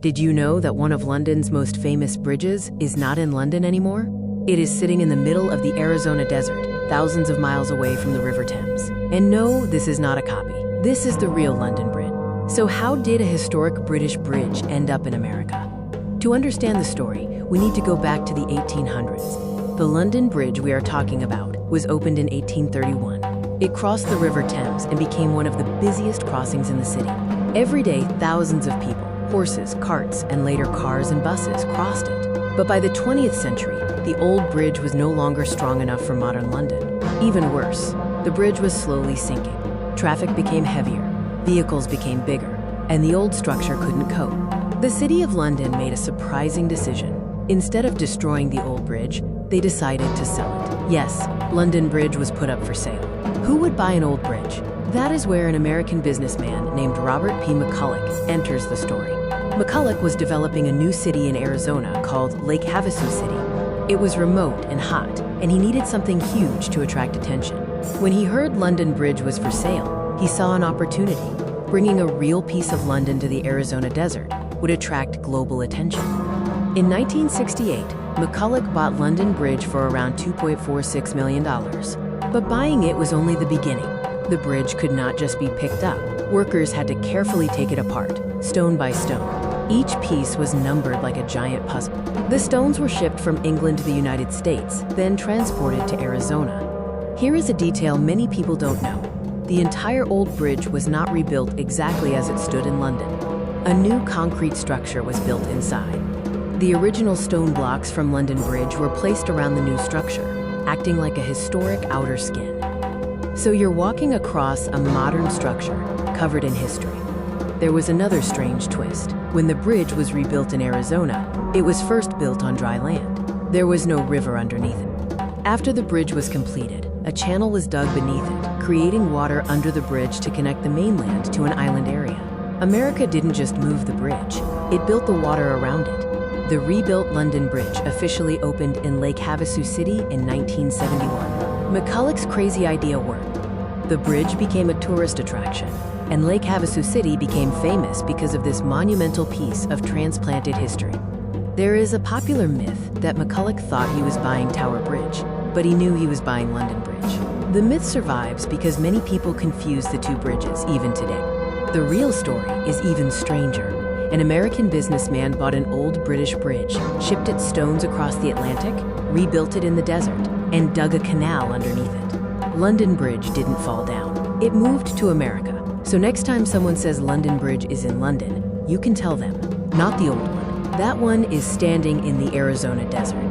Did you know that one of London's most famous bridges is not in London anymore? It is sitting in the middle of the Arizona desert, thousands of miles away from the River Thames. And no, this is not a copy. This is the real London Bridge. So how did a historic British bridge end up in America? To understand the story, we need to go back to the 1800s. The London Bridge we are talking about was opened in 1831. It crossed the River Thames and became one of the busiest crossings in the city. Every day, thousands of people, horses, carts, and later cars and buses crossed it. But by the 20th century, the old bridge was no longer strong enough for modern London. Even worse, the bridge was slowly sinking. Traffic became heavier, vehicles became bigger, and the old structure couldn't cope. The City of London made a surprising decision. Instead of destroying the old bridge, they decided to sell it. Yes, London Bridge was put up for sale. Who would buy an old bridge? That is where an American businessman named Robert P. McCulloch enters the story. McCulloch was developing a new city in Arizona called Lake Havasu City. It was remote and hot, and he needed something huge to attract attention. When he heard London Bridge was for sale, he saw an opportunity. Bringing a real piece of London to the Arizona desert would attract global attention. In 1968, McCulloch bought London Bridge for around $2.46 million. But buying it was only the beginning. The bridge could not just be picked up. Workers had to carefully take it apart, stone by stone. Each piece was numbered like a giant puzzle. The stones were shipped from England to the United States, then transported to Arizona. Here is a detail many people don't know. The entire old bridge was not rebuilt exactly as it stood in London. A new concrete structure was built inside. The original stone blocks from London Bridge were placed around the new structure, acting like a historic outer skin. So you're walking across a modern structure covered in history. There was another strange twist. When the bridge was rebuilt in Arizona, it was first built on dry land. There was no river underneath it. After the bridge was completed, a channel was dug beneath it, creating water under the bridge to connect the mainland to an island area. America didn't just move the bridge, it built the water around it. The rebuilt London Bridge officially opened in Lake Havasu City in 1971. McCulloch's crazy idea worked. The bridge became a tourist attraction, and Lake Havasu City became famous because of this monumental piece of transplanted history. There is a popular myth that McCulloch thought he was buying Tower Bridge, but he knew he was buying London Bridge. The myth survives because many people confuse the two bridges even today. The real story is even stranger. An American businessman bought an old British bridge, shipped its stones across the Atlantic, rebuilt it in the desert, and dug a canal underneath it. London Bridge didn't fall down. It moved to America. So next time someone says London Bridge is in London, you can tell them, not the old one. That one is standing in the Arizona desert.